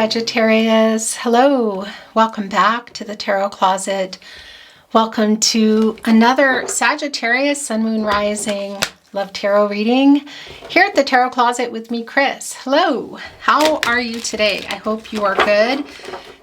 Sagittarius. Hello, welcome back to the Tarot Closet. Welcome to another Sagittarius Sun, Moon, Rising Love Tarot reading here at the Tarot Closet with me, Chris. Hello, how are you today? I hope you are good.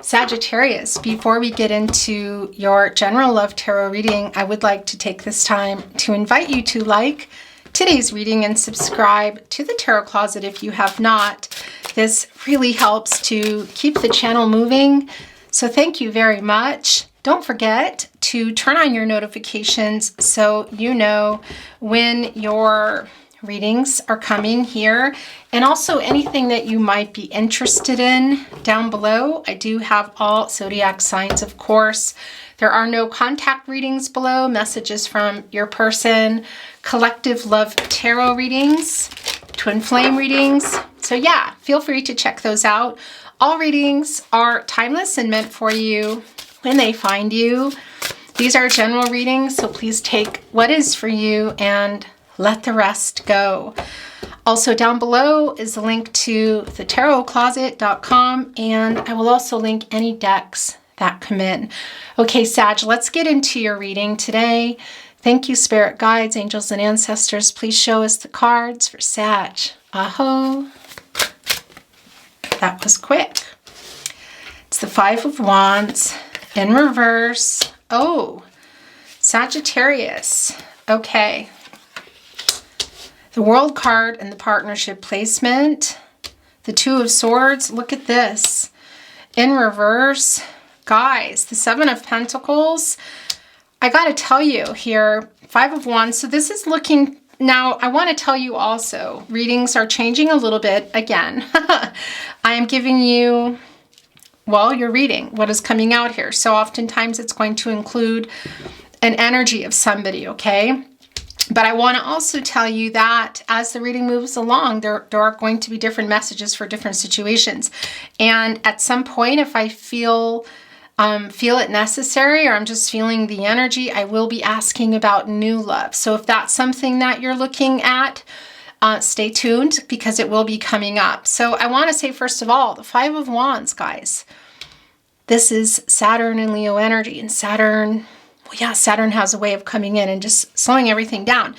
Sagittarius, before we get into your general love tarot reading, I would like to take this time to invite you to like today's reading and subscribe to the Tarot Closet if you have not. This really helps to keep the channel moving, so thank you very much. Don't forget to turn on your notifications so you know when your readings are coming here, and also anything that you might be interested in down below. I do have all zodiac signs, of course. There are no contact readings below, messages from your person, collective love tarot readings, twin flame readings. So yeah, feel free to check those out. All readings are timeless and meant for you when they find you. These are general readings, so please take what is for you and let the rest go. Also down below is a link to thetarotcloset.com, and I will also link any decks that come in. Okay, Sag, let's get into your reading today. Thank you, spirit guides, angels, and ancestors. Please show us the cards for Sag. Aho. That was quick. It's the Five of Wands in reverse. Oh, Sagittarius. Okay. The World card and the partnership placement. The Two of Swords. Look at this. In reverse. Guys, the Seven of Pentacles. I got to tell you here, Five of Wands. So this is looking... Now, I want to tell you also, readings are changing a little bit again. I am giving you, well, your reading, what is coming out here. So oftentimes it's going to include an energy of somebody, okay? But I want to also tell you that as the reading moves along, there are going to be different messages for different situations. And at some point, if I feel it necessary, or I'm just feeling the energy, I will be asking about new love. So if that's something that you're looking at, stay tuned because it will be coming up. So I want to say, first of all, the Five of Wands, guys, this is Saturn and Leo energy. And Saturn, well, yeah, Saturn has a way of coming in and just slowing everything down,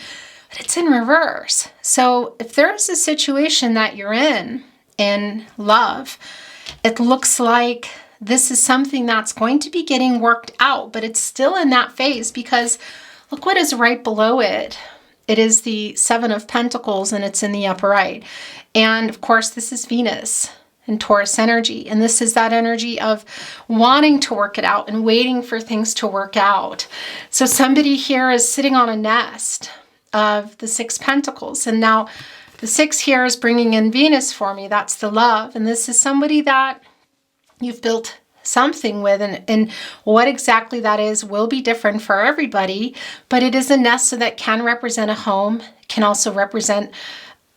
but it's in reverse. So if there's a situation that you're in love, it looks like this is something that's going to be getting worked out, but it's still in that phase because look what is right below it. It is the Seven of Pentacles, and it's in the upper right. And of course, this is Venus and Taurus energy. And this is that energy of wanting to work it out and waiting for things to work out. So somebody here is sitting on a nest of the Six Pentacles. And now the six here is bringing in Venus for me. That's the love. And this is somebody that you've built something with, and what exactly that is will be different for everybody, but it is a nest so that can represent a home, can also represent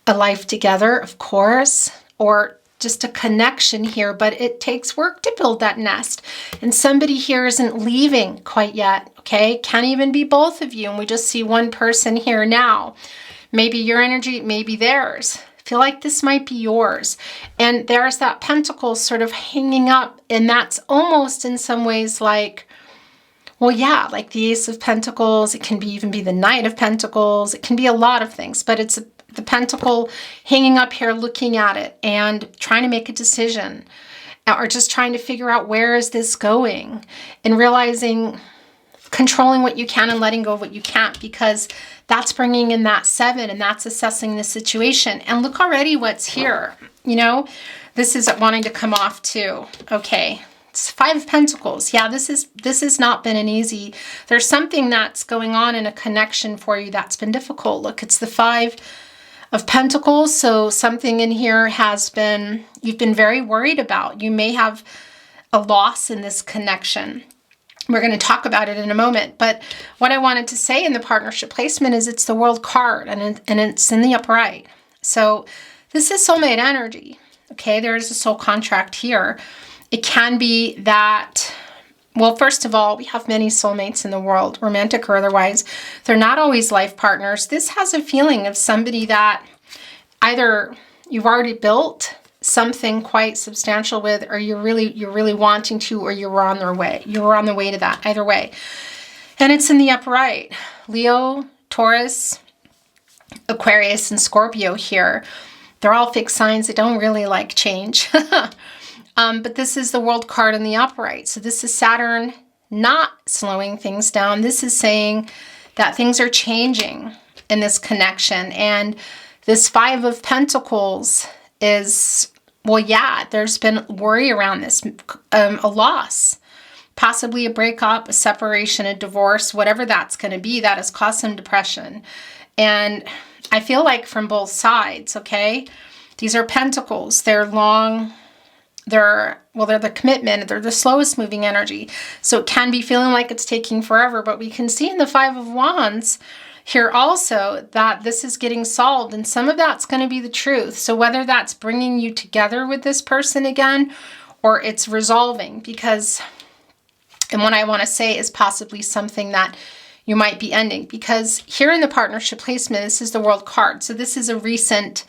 a life together, of course, or just a connection here, but it takes work to build that nest. And somebody here isn't leaving quite yet, okay? Can't even be both of you, and we just see one person here now. Maybe your energy, maybe theirs. Feel like this might be yours. And there's that pentacle sort of hanging up, and that's almost in some ways like, well, yeah, like the Ace of Pentacles. It can be even be the Knight of Pentacles. It can be a lot of things, but it's the pentacle hanging up here, looking at it and trying to make a decision, or just trying to figure out where is this going, and realizing, controlling what you can and letting go of what you can't, because that's bringing in that seven, and that's assessing the situation. And look already what's here. You know, this is wanting to come off too. Okay, it's Five of Pentacles. Yeah, this has not been an easy. There's something that's going on in a connection for you that's been difficult. Look, it's the Five of Pentacles. So something in here has been, you've been very worried about. You may have a loss in this connection. We're going to talk about it in a moment. But what I wanted to say in the partnership placement is it's the World card, and it's in the upper right. So this is soulmate energy. Okay, there is a soul contract here. It can be that, well, first of all, we have many soulmates in the world, romantic or otherwise. They're not always life partners. This has a feeling of somebody that either you've already built something quite substantial with, or you're really wanting to, or you're on their way. You're on the way to that, either way. And it's in the upright. Leo, Taurus, Aquarius, and Scorpio here. They're all fixed signs that don't really like change. But this is the World card in the upright. So this is Saturn not slowing things down. This is saying that things are changing in this connection. And this Five of Pentacles is, well, yeah, there's been worry around this, a loss, possibly a breakup, a separation, a divorce, whatever that's going to be, that has caused some depression. And I feel like from both sides, okay? These are pentacles. They're long, they're the commitment, they're the slowest moving energy. So it can be feeling like it's taking forever, but we can see in the Five of Wands here also that this is getting solved, and some of that's going to be the truth. So whether that's bringing you together with this person again, or it's resolving, because, and what I want to say is possibly something that you might be ending, because here in the partnership placement, this is the World card. So this is a recent,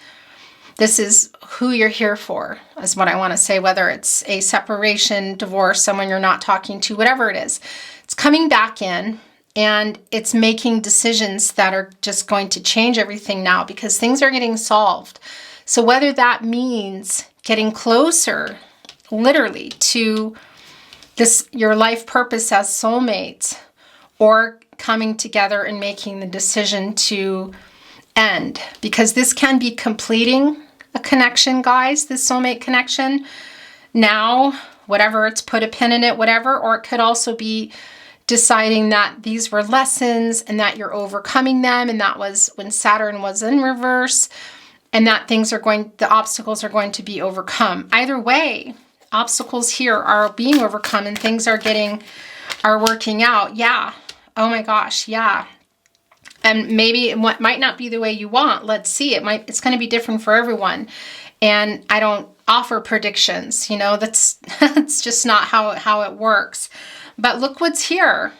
this is who you're here for, is what I want to say, whether it's a separation, divorce, someone you're not talking to, whatever it is. It's coming back in, and it's making decisions that are just going to change everything now, because things are getting solved. So whether that means getting closer, literally, to this, your life purpose as soulmates, or coming together and making the decision to end, because this can be completing a connection, guys, this soulmate connection now, whatever, it's put a pin in it, whatever, or it could also be deciding that these were lessons and that you're overcoming them, and that was when Saturn was in reverse, and that the obstacles are going to be overcome. Either way, obstacles here are being overcome and things are working out. Yeah. Oh my gosh. Yeah. And maybe what might not be the way you want. Let's see. It's going to be different for everyone. And I don't offer predictions. That's just not how it works. But look what's here.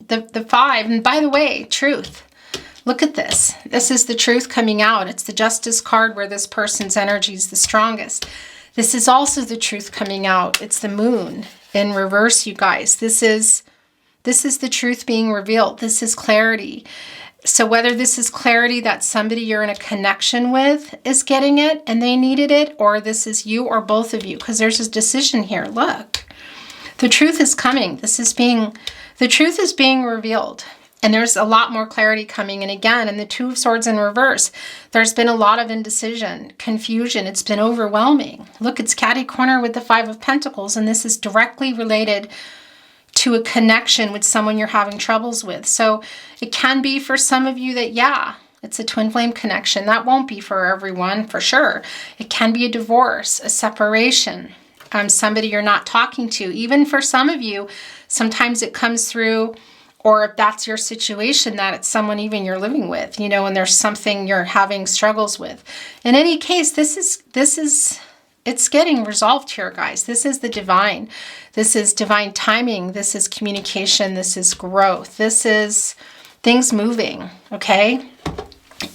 The five. And by the way, truth. Look at this. This is the truth coming out. It's the Justice card where this person's energy is the strongest. This is also the truth coming out. It's the Moon in reverse, you guys. This is the truth being revealed. This is clarity. So whether this is clarity that somebody you're in a connection with is getting it and they needed it, or this is you or both of you, because there's a decision here. Look, the truth is coming. The truth is being revealed. And there's a lot more clarity coming. And again, in the Two of Swords in reverse, there's been a lot of indecision, confusion. It's been overwhelming. Look, it's catty corner with the Five of Pentacles. And this is directly related to a connection with someone you're having troubles with. So it can be for some of you that, yeah, it's a twin flame connection. That won't be for everyone, for sure. It can be a divorce, a separation, somebody you're not talking to. Even for some of you, sometimes it comes through, or if that's your situation, that it's someone even you're living with, and there's something you're having struggles with. In any case, it's getting resolved here, guys. This is the divine. This is divine timing. This is communication. This is growth. This is things moving, okay?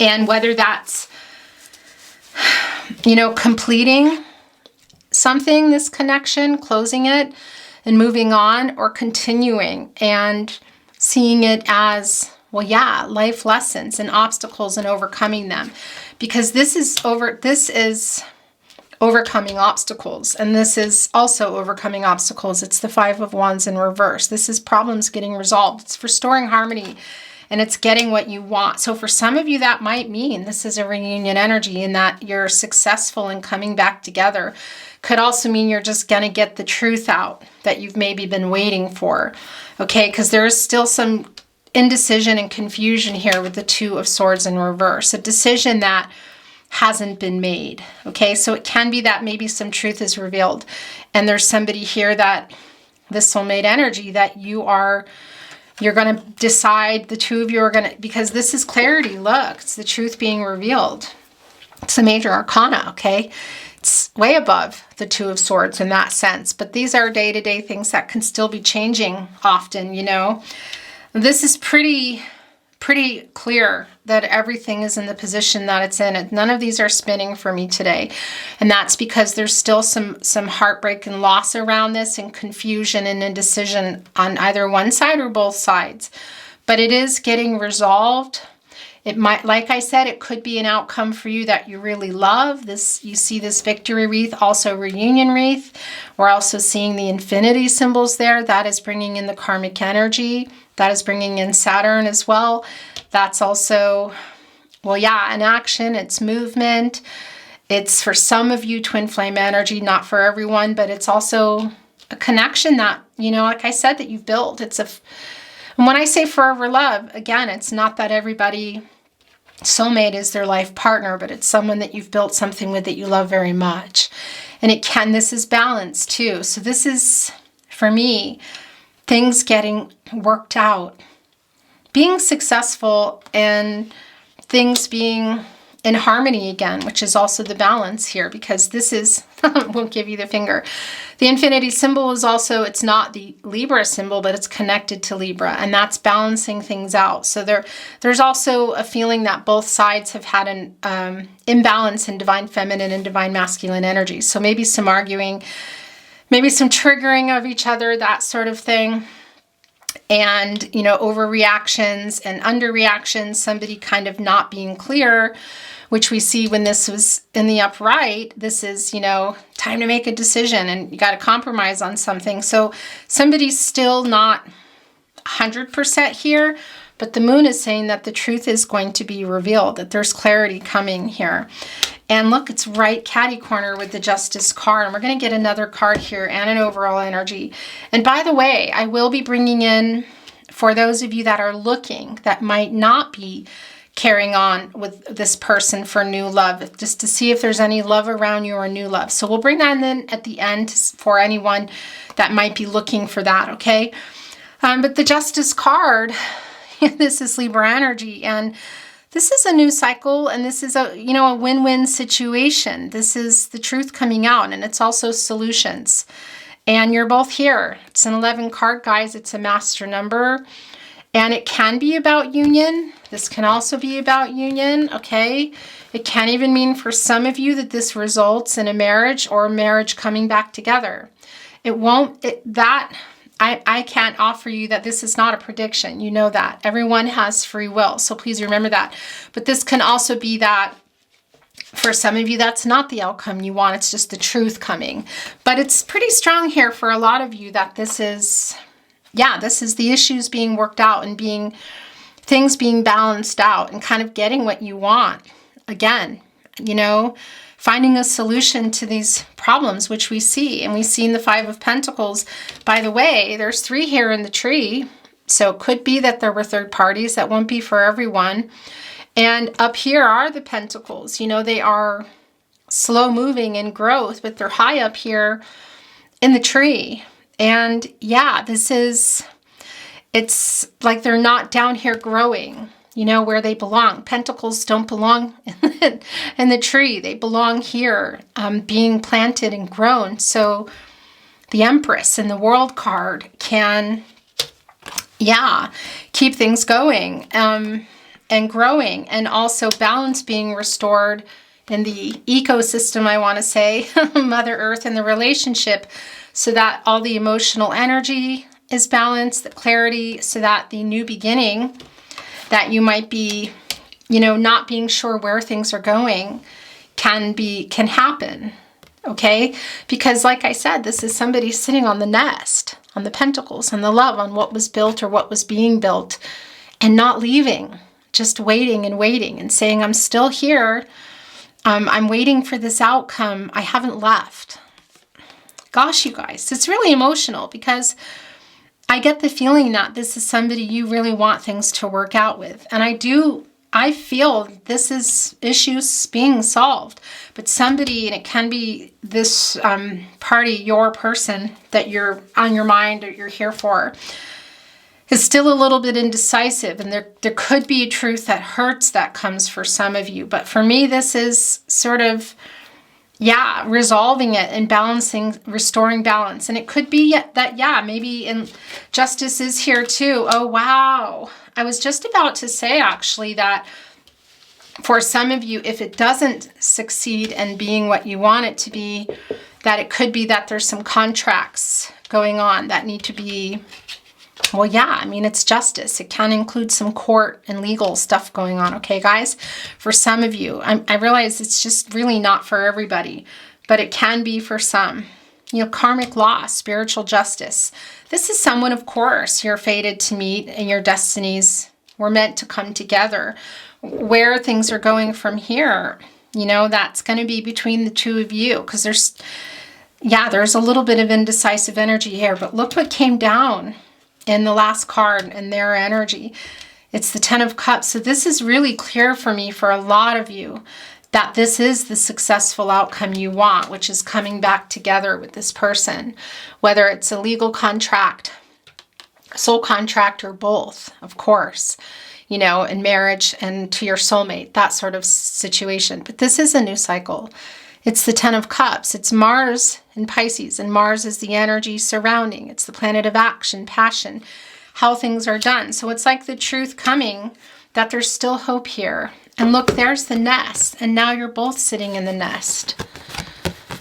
And whether that's, completing something, this connection, closing it and moving on, or continuing and seeing it as, well, yeah, life lessons and obstacles and overcoming them. Because this is overcoming obstacles, and this is also overcoming obstacles. It's the Five of Wands in reverse. This is problems getting resolved. It's restoring harmony, and it's getting what you want. So for some of you, that might mean this is a reunion energy, and that you're successful in coming back together. Could also mean you're just going to get the truth out that you've maybe been waiting for, okay? Because there is still some indecision and confusion here with the Two of Swords in reverse, a decision that hasn't been made, okay? So it can be that maybe some truth is revealed, and there's somebody here that this soulmate energy that you're going to decide, the two of you are going to, because this is clarity. Look, it's the truth being revealed. It's the major arcana, okay? It's way above the Two of Swords in that sense, but these are day-to-day things that can still be changing often, This is pretty pretty clear that everything is in the position that it's in. None of these are spinning for me today. And that's because there's still some heartbreak and loss around this, and confusion and indecision on either one side or both sides. But it is getting resolved. It might, like I said, it could be an outcome for you that you really love. This, you see this victory wreath, also reunion wreath. We're also seeing the infinity symbols there. That is bringing in the karmic energy. That is bringing in Saturn as well. That's also, well, yeah, an action. It's movement. It's for some of you twin flame energy, not for everyone, but it's also a connection that, you know, like I said, that you've built. And when I say forever love, again, it's not that everybody soulmate is their life partner, but it's someone that you've built something with that you love very much. And this is balance too. So this is, for me, things getting worked out, being successful, and things being in harmony again, which is also the balance here, because this is, won't give you the finger. The infinity symbol is also, it's not the Libra symbol, but it's connected to Libra, and that's balancing things out. So there's also a feeling that both sides have had an imbalance in divine feminine and divine masculine energy. So maybe some arguing, maybe some triggering of each other, that sort of thing. And, you know, overreactions and underreactions, somebody kind of not being clear, which we see when this was in the upright. This is, you know, time to make a decision, and you got to compromise on something. So somebody's still not 100% here, but the moon is saying that the truth is going to be revealed, that there's clarity coming here. And look, it's right catty corner with the Justice card. And we're going to get another card here and an overall energy. And by the way, I will be bringing in, for those of you that are looking, that might not be carrying on with this person for new love, just to see if there's any love around you or new love. So we'll bring that in at the end for anyone that might be looking for that, okay? But the Justice card, this is Libra energy, and this is a new cycle, and this is a, you know, a win-win situation. This is the truth coming out, and it's also solutions. And you're both here. It's an 11 card, guys. It's a master number, and it can be about union. This can also be about union, okay? It can even mean for some of you that this results in a marriage, or a marriage coming back together. It won't, I can't offer you that. This is not a prediction. You know that. Everyone has free will, so please remember that. But this can also be that for some of you, that's not the outcome you want. It's just the truth coming. But it's pretty strong here for a lot of you that this is, yeah, this is the issues being worked out, and things being balanced out, and kind of getting what you want. Again, you know, finding a solution to these problems, which we see. And we see in the Five of Pentacles, by the way, there's 3 here in the tree. So it could be that there were third parties. That won't be for everyone. And up here are the Pentacles. You know, they are slow moving in growth, but they're high up here in the tree. And yeah, it's like they're not down here growing, you know, where they belong. Pentacles don't belong in the tree. They belong here, being planted and grown. So the Empress and the World card can, yeah, keep things going and growing, and also balance being restored in the ecosystem, I want to say, Mother Earth, and the relationship, so that all the emotional energy is balanced, the clarity, so that the new beginning that you might be, you know, not being sure where things are going can happen, okay? Because like I said, this is somebody sitting on the nest, on the Pentacles, on the love, on what was built or what was being built, and not leaving, just waiting and saying, I'm still here. I'm waiting for this outcome. I haven't left. Gosh, you guys, it's really emotional, because I get the feeling that this is somebody you really want things to work out with. And I feel this is issues being solved. But somebody, and it can be this party, your person that you're on your mind or you're here for, is still a little bit indecisive. And there could be a truth that hurts that comes for some of you. But for me, this is sort of, yeah, resolving it and balancing, restoring balance. And it could be that, yeah, maybe in justice is here too. Oh, wow. I was just about to say, actually, that for some of you, if it doesn't succeed in being what you want it to be, that it could be that there's some contracts going on that need to be, well, yeah, I mean, it's justice. It can include some court and legal stuff going on, okay, guys? For some of you, I realize it's just really not for everybody, but it can be for some. You know, karmic law, spiritual justice. This is someone, of course, you're fated to meet and your destinies were meant to come together. Where things are going from here, you know, that's going to be between the two of you, because there's a little bit of indecisive energy here, but look what came down in the last card and their energy. It's the Ten of Cups. So this is really clear for me, for a lot of you, that this is the successful outcome you want, which is coming back together with this person, whether it's a legal contract, soul contract, or both, of course, you know, in marriage and to your soulmate, that sort of situation. But this is a new cycle. It's the Ten of Cups. It's Mars in Pisces, and Mars is the energy surrounding. It's the planet of action, passion, how things are done. So it's like the truth coming, that there's still hope here. And look, there's the nest, and now you're both sitting in the nest.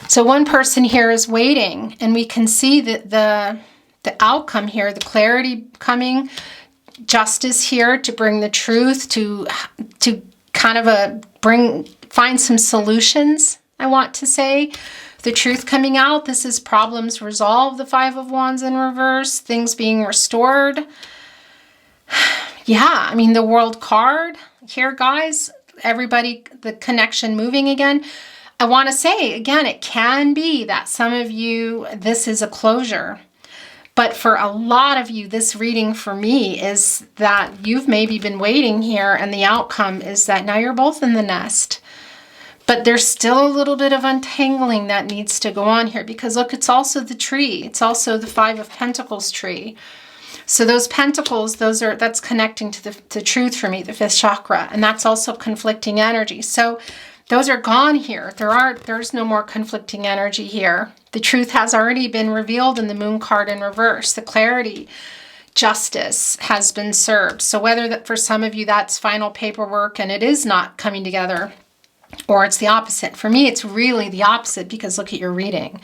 So one person here is waiting, and we can see that the outcome here, the clarity coming, justice here to bring the truth, to kind of find some solutions, I want to say. The truth coming out, this is problems resolved, the Five of Wands in reverse, things being restored. Yeah, I mean, the World card here, guys, everybody, the connection moving again. I want to say, again, it can be that some of you, this is a closure. But for a lot of you, this reading for me is that you've maybe been waiting here, and the outcome is that now you're both in the nest. But there's still a little bit of untangling that needs to go on here, because look, it's also the tree. It's also the Five of Pentacles tree. So those pentacles, that's connecting to the truth for me, the fifth chakra, and that's also conflicting energy. So those are gone here. There's no more conflicting energy here. The truth has already been revealed in the Moon card in reverse. The clarity, justice has been served. So whether that for some of you that's final paperwork and it is not coming together, or it's the opposite. For me, it's really the opposite, because look at your reading.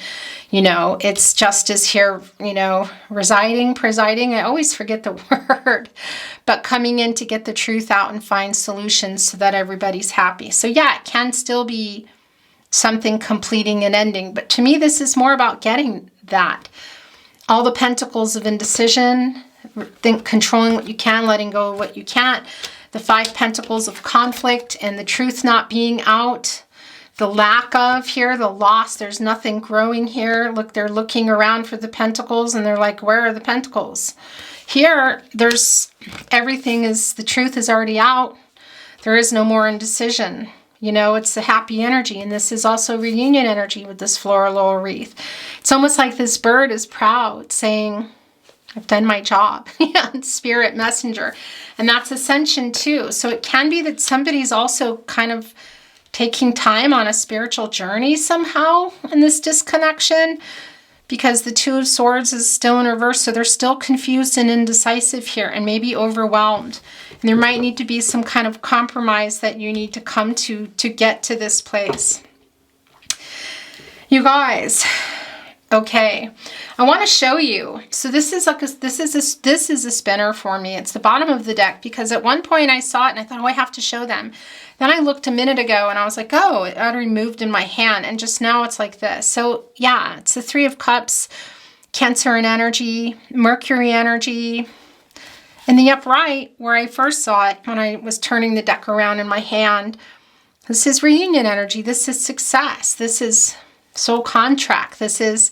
You know, it's justice here, you know, presiding. I always forget the word, but coming in to get the truth out and find solutions so that everybody's happy. So yeah, it can still be something completing and ending. But to me, this is more about getting that. All the pentacles of indecision, controlling what you can, letting go of what you can't. The Five Pentacles of conflict and the truth not being out. The lack of here, the loss, there's nothing growing here. Look, they're looking around for the pentacles and they're like, where are the pentacles? Here, the truth is already out. There is no more indecision. You know, it's the happy energy, and this is also reunion energy with this floral wreath. It's almost like this bird is proud, saying, I've done my job. Yeah, spirit messenger. And that's ascension too. So it can be that somebody's also kind of taking time on a spiritual journey somehow in this disconnection, because the Two of Swords is still in reverse. So they're still confused and indecisive here, and maybe overwhelmed. And there might need to be some kind of compromise that you need to come to get to this place. You guys, okay, I want to show you. So this is a spinner for me. It's the bottom of the deck, because at one point I saw it and I thought, oh, I have to show them. Then I looked a minute ago and I was like, oh, it already moved in my hand, and just now it's like this. So yeah, it's the Three of Cups, Cancer and energy, Mercury energy. In the upright, where I first saw it when I was turning the deck around in my hand, this is reunion energy. This is success. This is soul contract. This is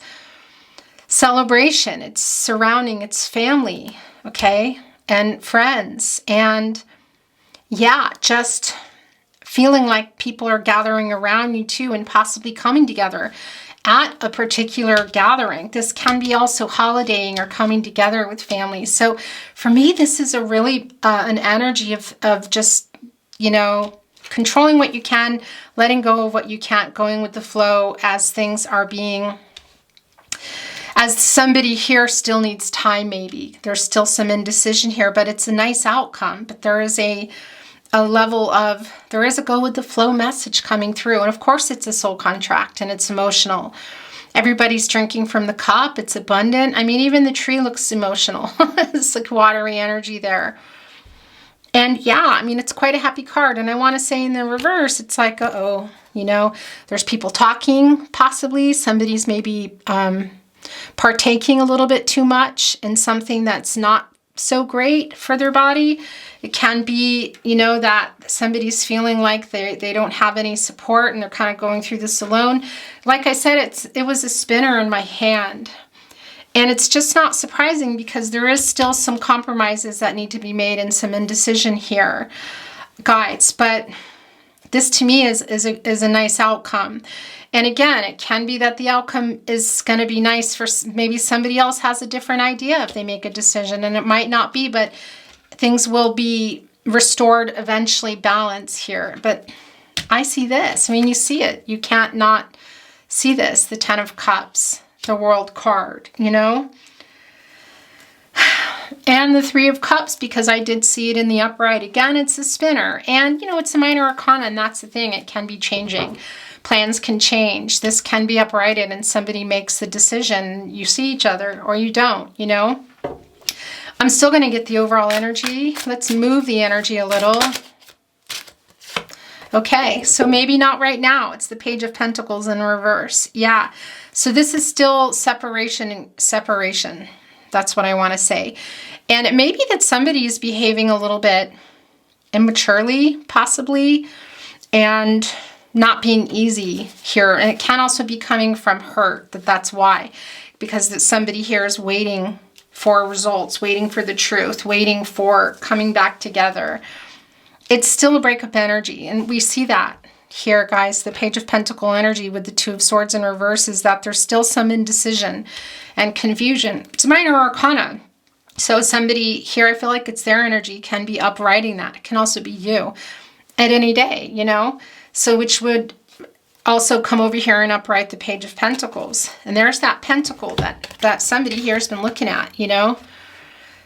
celebration. It's surrounding, it's family, okay, and friends. And yeah, just feeling like people are gathering around you too, and possibly coming together at a particular gathering. This can be also holidaying or coming together with families. So for me, this is a really an energy of just, you know, controlling what you can, letting go of what you can't, going with the flow as things are being, as somebody here still needs time maybe. There's still some indecision here, but it's a nice outcome. But there is a level of, there is a go with the flow message coming through. And of course it's a soul contract and it's emotional. Everybody's drinking from the cup. It's abundant. I mean, even the tree looks emotional. It's like watery energy there. And yeah, I mean, it's quite a happy card. And I want to say in the reverse, it's like, uh-oh, you know, there's people talking, possibly. Somebody's maybe partaking a little bit too much in something that's not so great for their body. It can be, you know, that somebody's feeling like they don't have any support and they're kind of going through this alone. Like I said, it was a spinner in my hand. And it's just not surprising because there is still some compromises that need to be made and some indecision here, guys. But this to me is a nice outcome. And again, it can be that the outcome is going to be nice for maybe somebody else has a different idea if they make a decision, and it might not be, but things will be restored eventually, balance here. But I see this. I mean, you see it. You can't not see this. The Ten of Cups, the World card, you know? And the Three of Cups, because I did see it in the upright. Again, it's a spinner. And, you know, it's a minor arcana, and that's the thing. It can be changing. Plans can change. This can be uprighted, and somebody makes the decision. You see each other, or you don't, you know? I'm still going to get the overall energy. Let's move the energy a little. Okay, so maybe not right now. It's the Page of Pentacles in reverse. Yeah, so this is still separation. That's what I want to say. And it may be that somebody is behaving a little bit immaturely, possibly, and not being easy here. And it can also be coming from hurt, that's why. Because that somebody here is waiting for results, waiting for the truth, waiting for coming back together. It's still a breakup energy. And we see that here, guys. The Page of Pentacle energy with the Two of Swords in reverse is that there's still some indecision and confusion. It's a minor arcana. So somebody here, I feel like it's their energy, can be upwriting that. It can also be you at any day, you know? So which would also come over here and upright the Page of Pentacles. And there's that pentacle that somebody here has been looking at, you know?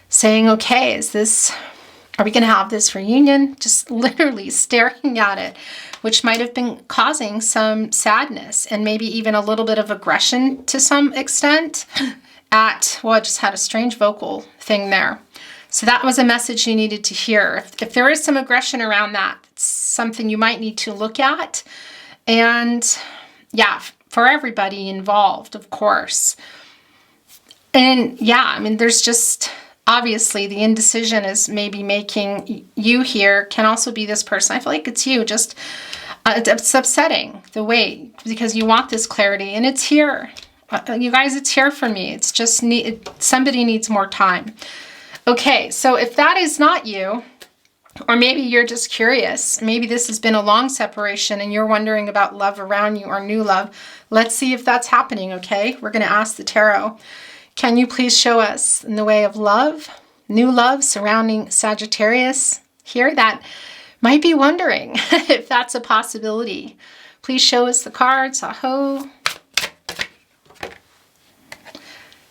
Saying, okay, are we going to have this reunion? Just literally staring at it, which might have been causing some sadness and maybe even a little bit of aggression to some extent well, I just had a strange vocal thing there. So that was a message you needed to hear. If there is some aggression around that, it's something you might need to look at. And yeah, for everybody involved, of course. And yeah, I mean, there's just, obviously the indecision is maybe making you here, can also be this person. I feel like it's you, just, it's upsetting the way, because you want this clarity and it's here. You guys, it's here for me. It's just, somebody needs more time. Okay, so if that is not you, or maybe you're just curious, maybe this has been a long separation and you're wondering about love around you or new love, let's see if that's happening, okay? We're going to ask the tarot. Can you please show us in the way of love, new love surrounding Sagittarius here that might be wondering if that's a possibility? Please show us the cards. Aho.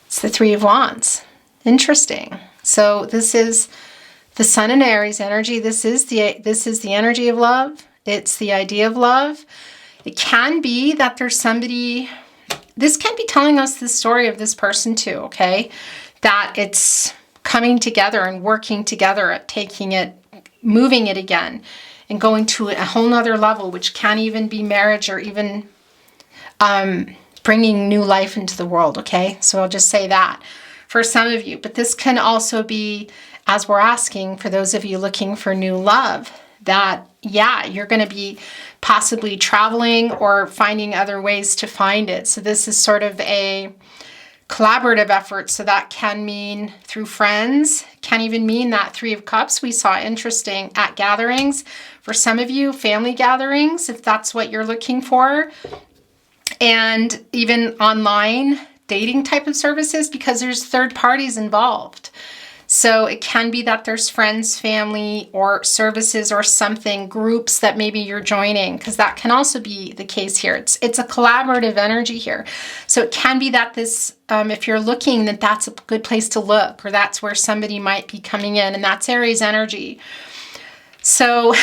It's the Three of Wands. Interesting. So this is the Sun and Aries energy. This is the energy of love. It's the idea of love. It can be that there's somebody, this can be telling us the story of this person too, okay? That it's coming together and working together at taking it, moving it again, and going to a whole nother level, which can even be marriage or even bringing new life into the world, okay? So I'll just say that for some of you. But this can also be, as we're asking, for those of you looking for new love, that, yeah, you're going to be possibly traveling or finding other ways to find it. So this is sort of a collaborative effort. So that can mean through friends, can even mean that Three of Cups we saw interesting at gatherings. For some of you, family gatherings, if that's what you're looking for. And even online dating type of services, because there's third parties involved. So it can be that there's friends, family, or services or something, groups that maybe you're joining, because that can also be the case here. It's a collaborative energy here. So it can be that this, if you're looking, that that's a good place to look, or that's where somebody might be coming in, and that's Aries energy. So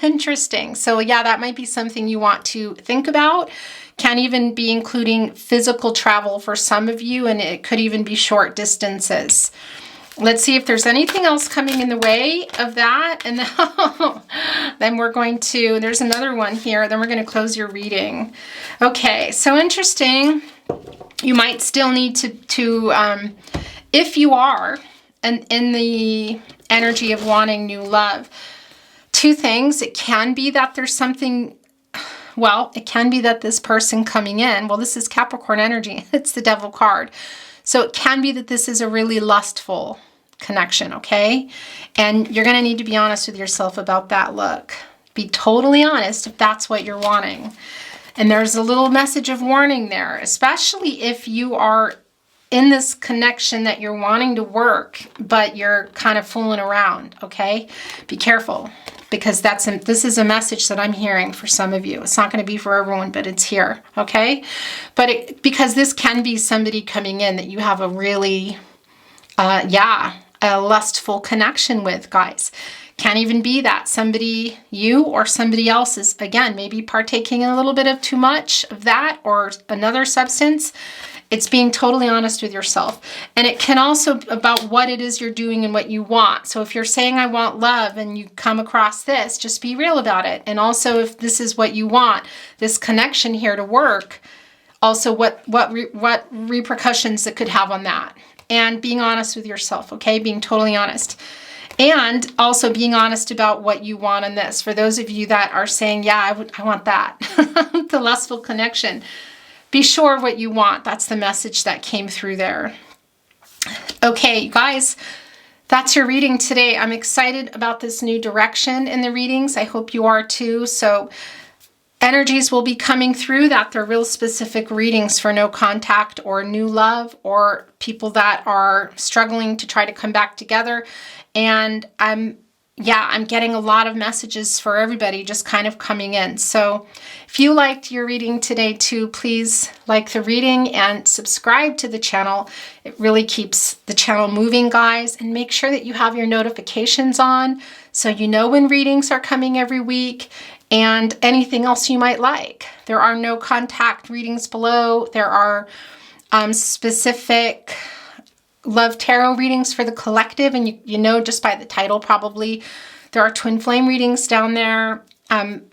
interesting. So yeah, that might be something you want to think about. Can even be including physical travel for some of you, and it could even be short distances. Let's see if there's anything else coming in the way of that. And then we're going to, there's another one here. Then we're going to close your reading. Okay, so interesting. You might still need to if you are in the energy of wanting new love, two things. It can be that there's something, well, it can be that this person coming in, well, this is Capricorn energy. It's the Devil card. So it can be that this is a really lustful connection, okay? And you're going to need to be honest with yourself about that look. Be totally honest if that's what you're wanting. And there's a little message of warning there, especially if you are in this connection that you're wanting to work, but you're kind of fooling around, okay? Be careful, because this is a message that I'm hearing for some of you. It's not going to be for everyone, but it's here, okay? But because this can be somebody coming in that you have a really, a lustful connection with, guys. Can even be that somebody, you or somebody else is, again, maybe partaking in a little bit of too much of that or another substance. It's being totally honest with yourself. And it can also about what it is you're doing and what you want. So if you're saying, I want love, and you come across this, just be real about it. And also if this is what you want, this connection here to work, also what repercussions it could have on that. And being honest with yourself, okay? Being totally honest. And also being honest about what you want in this. For those of you that are saying, yeah, I want that, the lustful connection. Be sure of what you want. That's the message that came through there. Okay, guys, that's your reading today. I'm excited about this new direction in the readings. I hope you are too. So energies will be coming through that they're real specific readings for no contact or new love or people that are struggling to try to come back together. And I'm getting a lot of messages for everybody just kind of coming in. So if you liked your reading today too, please like the reading and subscribe to the channel. It really keeps the channel moving, guys. And make sure that you have your notifications on so you know when readings are coming every week and anything else you might like. There are no contact readings below. There are specific Love Tarot readings for the collective, and you know just by the title probably. There are twin flame readings down there.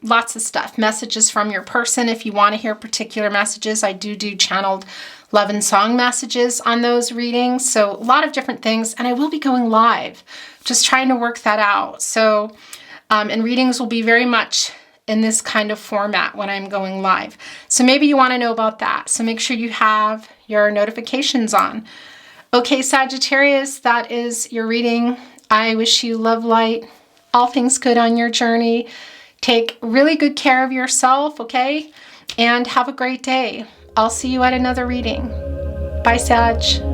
Lots of stuff. Messages from your person if you want to hear particular messages. I do channeled love and song messages on those readings. So a lot of different things. And I will be going live. Just trying to work that out. So, and readings will be very much in this kind of format when I'm going live. So maybe you want to know about that. So make sure you have your notifications on. Okay, Sagittarius, that is your reading. I wish you love, light, all things good on your journey. Take really good care of yourself, okay? And have a great day. I'll see you at another reading. Bye, Sag.